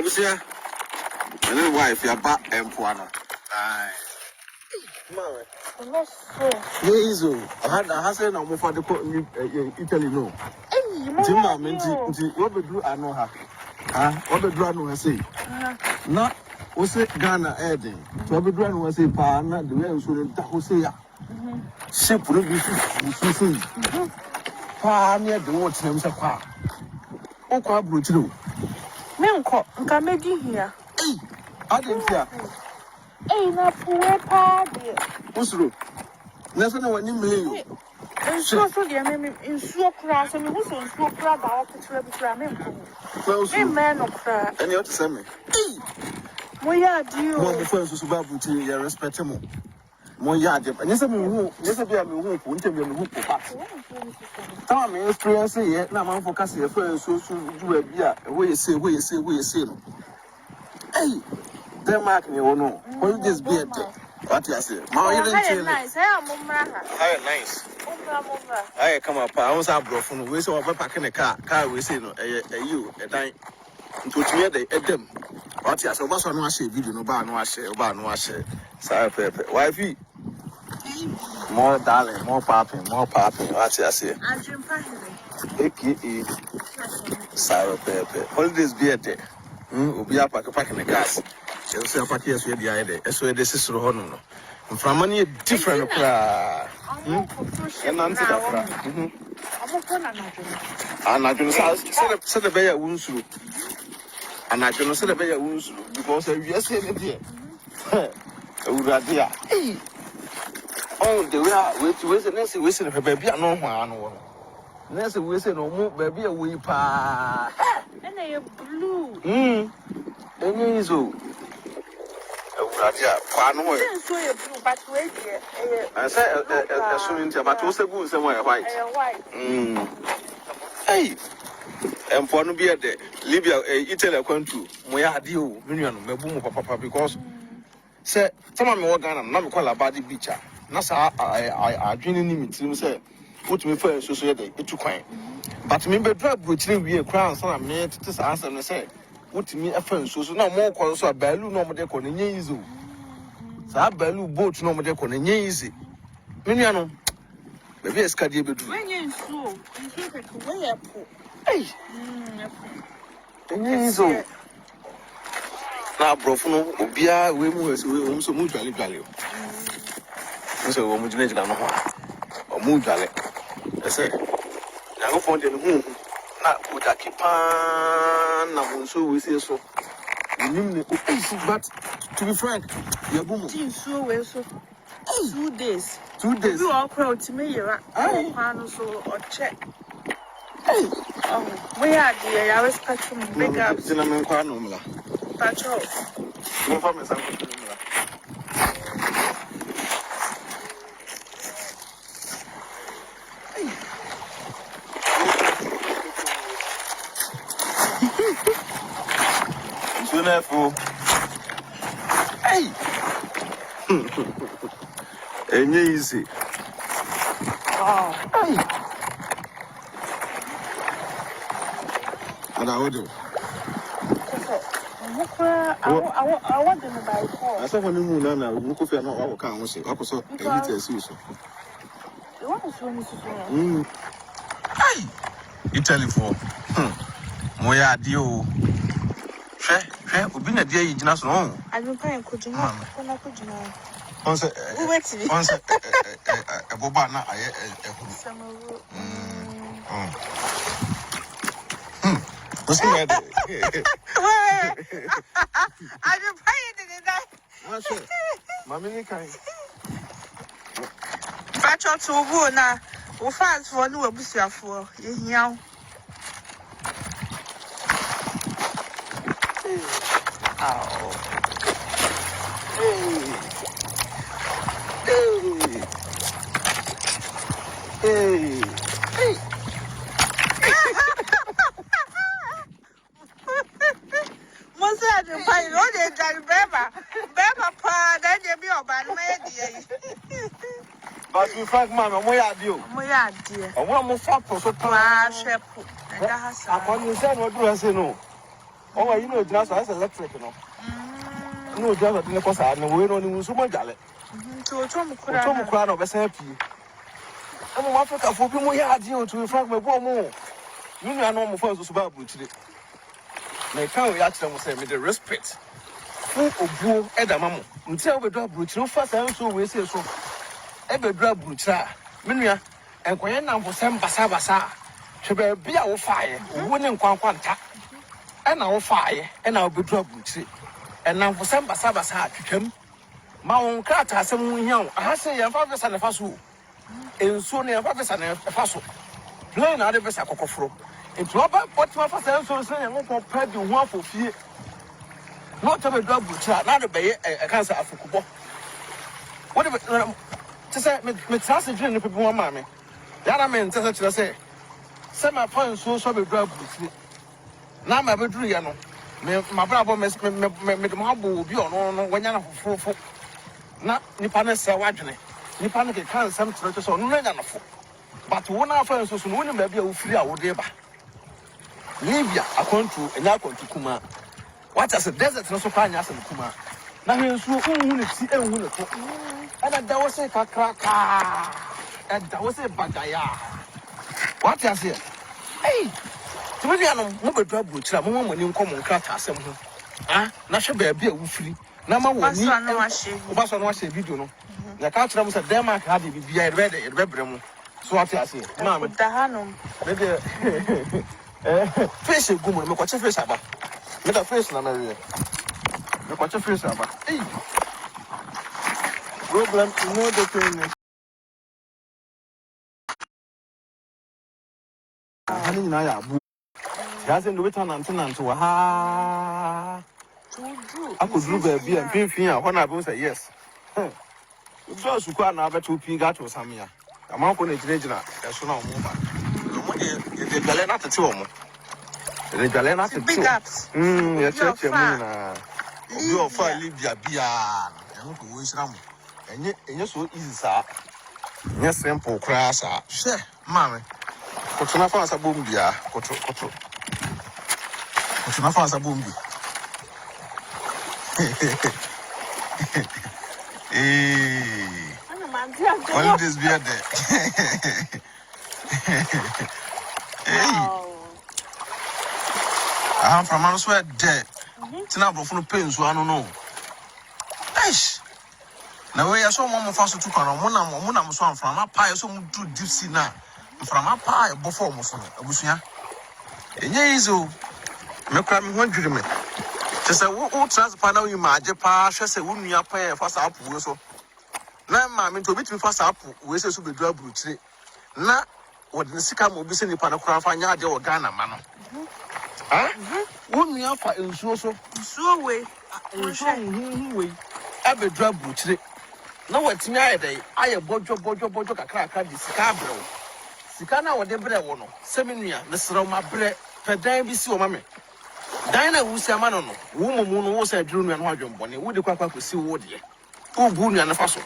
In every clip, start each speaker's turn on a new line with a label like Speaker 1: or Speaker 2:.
Speaker 1: Ebusia. And then wife, your back and Puano. Aye. Yes, I had said, I'm for the Italy. No, Timma, what the do I know her? What the drone was say? Not was it Ghana adding? What the drone was a partner, the way we should Hosea. Ship will be Susan. Pa near the watch names of Pa. Oh, quite brutal.
Speaker 2: Milko, come here.
Speaker 1: I didn't hear.
Speaker 2: Ain't a poor party.
Speaker 1: What's true? Nothing when you mean.
Speaker 2: And so, in so class, and who's on so proud about the travel. Well, man of prayer.
Speaker 1: And you have to send me.
Speaker 2: We are due.
Speaker 1: One first was about to respect him. More yard, and yes, I mean, yes, I mean, who won't tell me who for facts. Tell me, experience yet, now I'm focusing a friend, so do a beer, where you say. Hey, they're marking you, no. Or you just be a day. What you say? My you didn't nice. Nice. I come up. I was out from we saw packing a car we say no, you, a dime. To the them. What you say? What's on one video? No bar, no share. Sorry, wifey. More darling, more popping. What you say? Adwenepahene. Sorry, Pepe. Holidays be a day. Be up packing the gas. She'll say, "Pack yes, we are the so this is Rohono. From money different. And answer that. And I don't say the bear wounds through. And I don't say the bear wounds through because we are saying it here. Oh, the way I wait to wait and say, we said, baby, I know one. Nancy, we said, no more, baby, we pa.
Speaker 2: And they are blue.
Speaker 1: And he's all.
Speaker 2: But wait,
Speaker 1: I said, assuming about two seconds somewhere white. Hey, and for no be a day, Libya, Italy, Akwantuo, Moya deal, Minion, Maboom, Papa, because, say, some of my organ, not call a body beacher. Nasa, I drinking him, it say, put me first, so say, it took quite. But remember, drug which we a crown, son, I made to answer and say, put me a friend, so no more calls a balloon, no more decor, and easy. So I balloon boat, no more decor, and easy. Miniano, maybe a scadi be doing. When you're so, you take away a pool. Hey, and easy. Now, Brofuno, Ubia, we move so much value. So, what would you make or move valley? I say, I go find the moon. Not with a kipan, now so we say so. But to be frank, you're booming so well. So 2 days. 2 days. You are proud to me, you're so or check. Oh, we are dear. I was catching big up. Cinnamon Quanumla. Patrol. No promise. Hey, and easy. Oh, hey, and I would do. I want them to buy four. I saw when you move now, you could feel no can't say, also, you want to see so. Hey, Italy for Moya Dio. Ubina dear, you just know. I don't pay a good man. Once a bobana, what's the matter? I don't pay it. What's it? Mammy, kind. Patch out to a now. We'll fast for no abuse for you. Oh. Hey. Most of the pine, no, they done Beba, then you be about me. But you find Mamma, where are you? Where dear? I want more fat for so far. I can't say what do I say no. Oh, you know, just as electric, you know. No, just the cost, and we don't so much.
Speaker 2: To Tom
Speaker 1: Crown of a happy. I'm a Africa for people who had you to frag my more. You know, normal first about today. My cow actually was saying with the respect. Who of you, Edamamo, until we drop brute, no first and so we say so. Ever drop brute, Minia, and Quayana for some Basabasa. To be our fire, winning Quanta, and our fire, and our be drop brute. And now for some Basabasa to come. Mount Crata, some young, I say, your father's and a fasu. And soon your father's and a fasu. Plain out of a sacofro. It's Robert, what my father so say, and won't compare the one for fear. Not to be drop brute, not to be a cancer of Kubo. Whatever, to say, Miss Sassy, the people want mammy. The other man says to say, some my friends so be drop brute. Now my bedroom, my brother made the marble be on when you're for. Na nipa na se wadwene nipa na ke kan sam tro so no nya na fo but wona afa so no woni ma bia wo firi a wo de ba Libya Akwantuo enya Akwantuo kuma what as a desert no so kwa nya asem kuma na hensu unhu ne ti enhu ne to ana da wo se kakraka da wo se bagaya what as here hey tumi ya no mo bedua brochira mo mo ni nkomo nkrata asem ho ah na hwe ba bia wo firi na ma wo ni obaso no wa video no ya ka tira mo se Denmark ha de bibia e be bremu so what as here na me
Speaker 2: da hanom
Speaker 1: me de face gumo me kwache face aba me da face na me me kwache face aba eh problem no the thing hani na ya bu ya se ndo beta nantenante wa ha akuduru ba bia mfimfin a ho na be say yes so su kwa na beto pin ga to samia amanko na ginagina eso na omo ba omo de gale na tete omo de gale na tete ya cheche mu na obi ofa Libya bia ehun ko wo isram enye so easy sa nye simple crash a she mame koto na fa sa bombi a koto na fa sa bombi All this beer there. I'm from Answer there. Tina Brofun pains, so I don't know. Eish. Now we are so one fast to come on Mona Swan from a pie, so do deep sea now. From a pie before Moson, Abusia. And yes, oh, no crime 100 men. Just a wood transport now you might pass, just a wound near pay fast up. Na mama to bit me fast up we say so be drop brutire na what the sika mo bi se ni pa na kura fa nya de o Ghana ma no wonu afa ensuo so
Speaker 2: nsuo we
Speaker 1: ensuo we e be drop brutire na watimi ayede aye bojo kakra di sika brew sika na wo de bre wo no seminua ne sero ma bre pedan bi si o ma me dan na wusi ama no wo momu no wo sa duru nua no adwonbone wo de kwakwa ko si wo de wo bu nua na fa so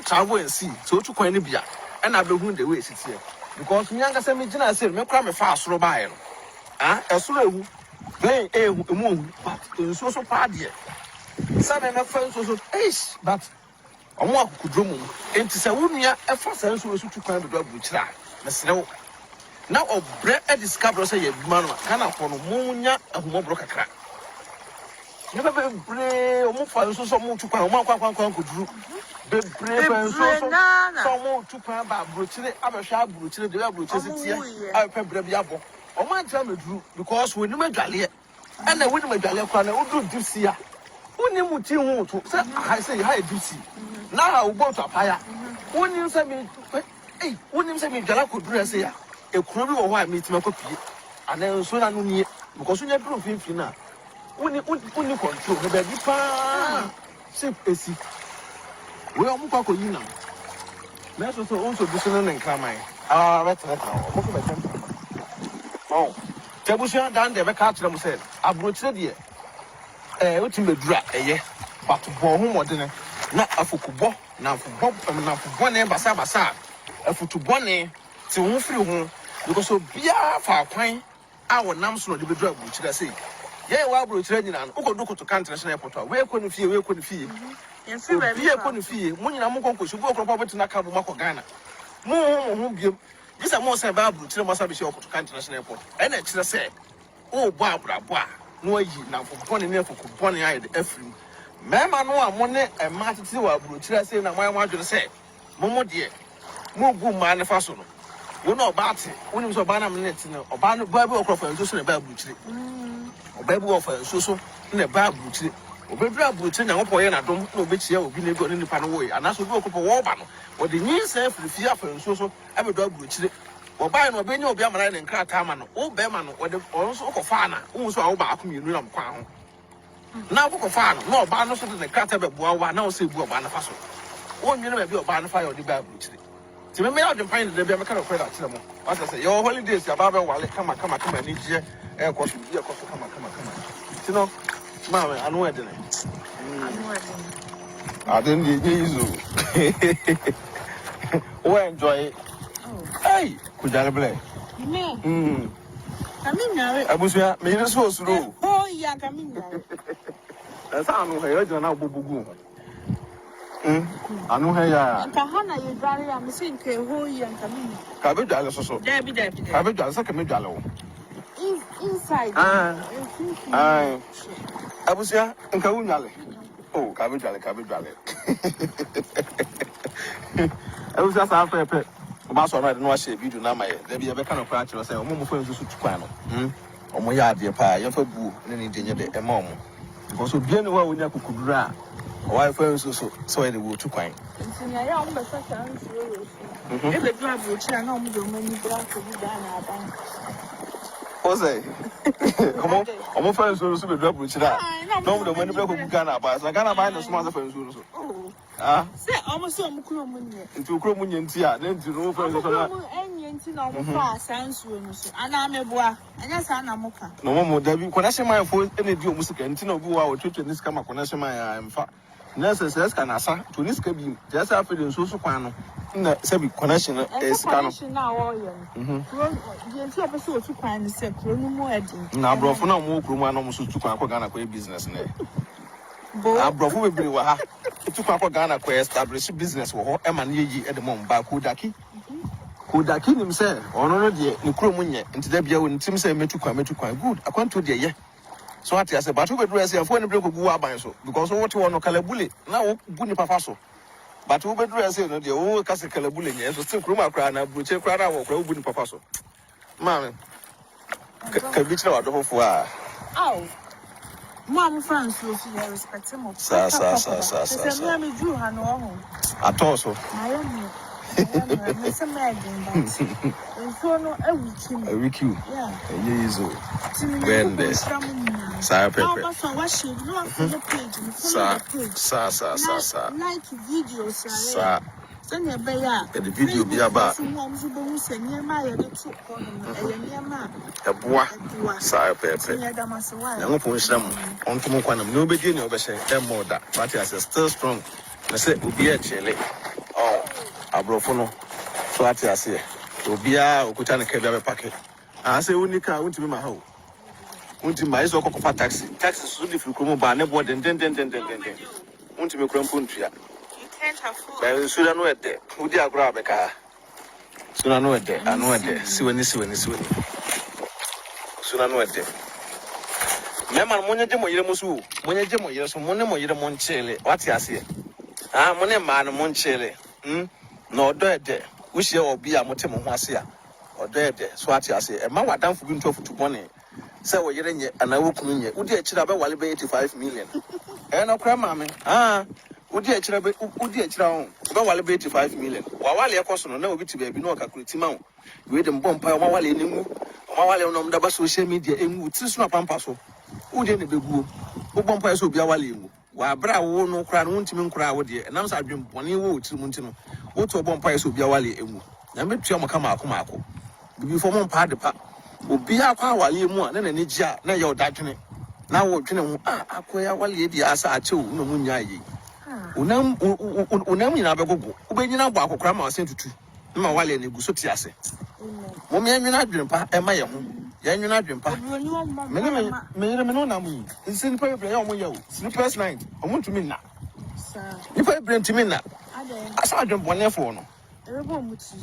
Speaker 1: travel and see so to kwan Libya and I be the way it's here because me anga say me gina say me kra me fa asoro bae no esoro ehu play ehu but nso so pa de say me fa nso so but omo akukudro mu enti say wonua e fa say nso so to kwan do abuchira na serew na obre e discover say ye bima no kana ko no munya ahumobro kakra ne be bre omo fa nso so mo to kwan omo akwan kuduru be brave and so more to pan ba brochire abehwa brochire de brochire tie a pe bre bia bo o man tell me dru because we no madwale and we no madwale kwa na odu dipsi a woni muti hu to say I say hi dipsi na ha wo bo to apaya woni say me woni say me dwala ko dru say ya e kuro bi wo ho a me ti makopie ana so na no nie because unya dru finfin na woni control no be di pa say esi we are moving to Yina. Let's also do something in Kamai. That's oh, Tabusia down there, catch them said, I brought it here. What in the drag, but to go home or dinner. Not a fukubo, now for Bob and now for one name, Basabasa. A foot one name, to move through home, because so be a far pine. Our names will be drug, which I say. ye wa bro chire nyina no uko duko to country national airport we ko no fie
Speaker 2: Yes, we
Speaker 1: ko no fie mo nyina mo konko subu okro pa betina ka bo mako Ghana mo biem gisa mo se ba bro chire mo sabe she to country national airport e na chire se o bo abrabo a no ayi na fofo ne ne fofo bone ayi de afrim mema no a mo ne e ma tete wa bro chire se na mo adwene se mo de mo gu ma ne fa so no wo no ba te wonim so ba na me net no oba no ba bi okrofa nso so ne ba bro chire oba bi ofa nso so ne ba bro chire obedura bro chire nyankopɔ ye na dom na obechia obi ne go ne nipa no wo yi anaso obi okrofa wo ba no wo de nyinsa frifie afa nso so abedo bro chire oba no obenya obi amara ne nkrata ama no wo be ma no wo de onso okofa na wo so a wo ba akomienu na mkwa ho na wo kofa no na oba no so de ne nkrata be boa wa na wo se bu oba na fa so wo nwene ba bi oba no fa ye odi ba bro chire ti me out the find the be kind of credit to them. What I say, your holidays, your baba wallet, come and need you, air cost, your cost, come. You know, mamma, I know it. I didn't use you. Oh, enjoy it. Hey, could I play? Me. I mean, I was me so slow. Oh, yeah, come in. That's how I know her, you're now boo. I know her.
Speaker 2: Kahana, you drive, I'm saying, Hoy and Camino.
Speaker 1: Cabin, so. Debbie, Cabin, Camino.
Speaker 2: Inside.
Speaker 1: I was here in Kaunale. Oh, Cabin, I was just after a pet. About all right, no, I say, you do not my. There be a kind of practice, I say, Momo friends to Quano. Or my yard, dear pie, you're for boo, and any danger, a mom. Because we bien well when you could run. Why friends so they will to quine.
Speaker 2: I am the second. Every drive which I know the many black to be done.
Speaker 1: Jose, come on, friends will be drop which I know the many people who can buy. I can't buy the smaller friends also. Ah, say almost some Crumunian into Crumunian tea, then to no friends of sounds and I'm a boy, and yes, I'm a mocha. No more, Debbie, when I say my phone, any deal music and Tino Bua or Twitch in this come up when I say my I'm fat. Nurses says can asa to this cabin just after the social quano. Sebi connection is connection now. The episode to quine is set no more. Now, bro, for no more room, almost to Ghana business. I brought we bring Waha to Ghana establish business or Emani at the moment by Kudaki himself, or no, dear, Nukrumunya, and to Debia when Tim say, me to quite good. I want to dear. So I said, but we dress here for any break of Guabanso, because what you want to Calabuli, now Buni Pafaso. But we dress here, the old Casa Calabuli, so still Kruma Cran, a butcher crowd or Buni Pafaso. Mamma, can be out of four. Oh, Mamma France will see your respect him. Sa. Me drew her no. At all so. Miss Imagine, so no, a week, yeah, a year is old. When there's Sir Pepper, Sa, like videos, sir. Send your bayer, the video be about a boy, Sir Pepper. Young Punsham, on to Mukwanam, no beginning of a shame, more that, but as a still strong. I said, will be a chili. Oh. Abrofono so ati ase obia okuta ne kebia be packet ase unika unti me ma ha unti ma iso kokko taxi so di firi kromo ba ne bo den unti me krampo ntua ba sura no ede udi agro abeka sura no ede anu ede siwani sura no ede mema monye je mo yire musu monye je mo yire so monne mo yire mo nchele wati ase monne ma no mo nchele no dede we share obi a motem ho ase a odede so ate ase e ma wadanfo bi ntofu tubone se wo yere nye ana wo kunu nye udi akira be wale be 85 million no kra mame udi akira ho be wale be 85 million wa wale ekoso no na obi ti ba bi no calculate ma wo we dem bompa o ma wale nemu o ma wale no mda ba social media enwu ti so na pampa so udi ne beguo wo bompa so obi a wale enwu wa bra wo no kra no ntimi nkra wo de enam sa adwem bone wo ti mu ntino wo to bompa so obi a wale enwu na metua mo kama akoma bibi fo mo mpa de pa obi akwa wale mu a na nani gia na ye odadwene na wo dwene ho akoya wale di asa achew no mu nya yi unam nyina begogo ubenyina bo akokra ma wasen tutu ma wale ne gu so ti ase mo me nwina adwene pa e ma ye ho Yan you not drink pa. Me no na mu. It's in play on you. Sleepers night. I want to mean now. If I bring to me now. I saw jump one for no.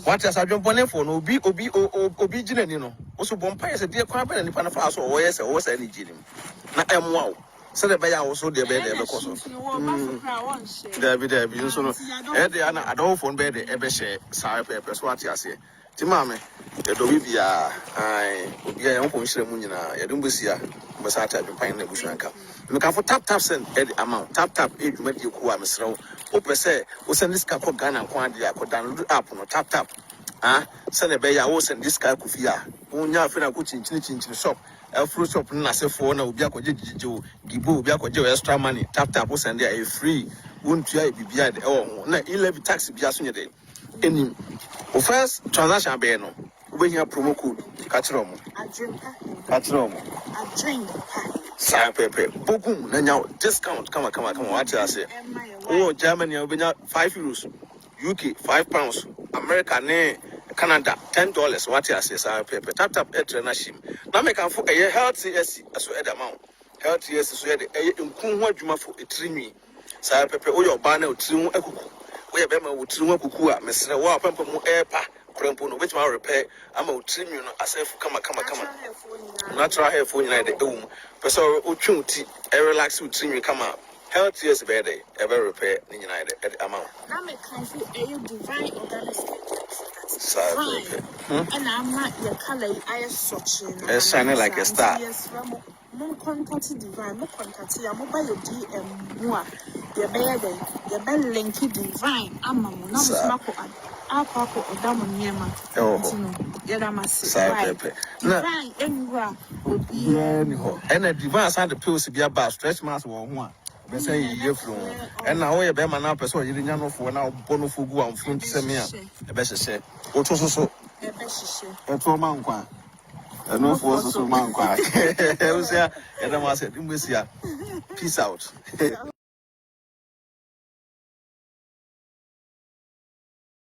Speaker 1: What as I jump one for no be obedient, you know. Also, Bompire is a dear crab and if I saw or yes, or was any gym. Now I'm wow. So the bear also the bed because of there be so no. Ediana, I don't phone bed, ever share, sorry, papers, what you say. Timame, the Dobia, I would be a young Munina, Yadumbusia, was out of the pine in the Bushanka. Look out for tap send Eddie amount, tap, it met you who am so. Ope say, we send this couple gun and quantity, I could download up on tap. Ah, send a bear, I will send this guy Kufia. Unya Fina Kuchin in the shop. A fruit shop Nasa for no Biako Gibu, Biako extra money, tap was send there a free. Won't you be behind oh, no, 11 taxi Biasun day. Any first transaction beno. When you promo code, Catrom. Sign paper. Boom, now discount. Come on, what I say. Oh, Germany, I'll be €5. UK, £5. America, Canada, $10. What I say, sign paper. Tap, eternashim. Now make a for a healthy as well amount. Healthy as well. A what you for a trimmy. Sign paper, or your banner, trim a cuckoo. We have been with trim a cuckoo, Mr. Wa, Pampa, airpa. Which my repair, I'm a trim you as if come. Natural hair for United Home. So, Uchunti, a relax with trim you come out. Healthy as better, ever repair in United at amount.
Speaker 2: Now, make a divine organic.
Speaker 1: And
Speaker 2: I'm not your color, I am such
Speaker 1: a shining like a star.
Speaker 2: No contact divine, no contact, I'm mobile DM. Your bed, your bell linky divine. I'm not smoke. I'll pop or down on Yama. Oh, Yadama, divine, anywhere would be anyhow. And a device had the pills to be about stretch mass or one. They say you flow. And now we're a man up as well. You didn't know for now, Bonofugu and Flint Semia. The best say, what was so a best a 2 month. And no force of man. I was there, and I was at Peace out.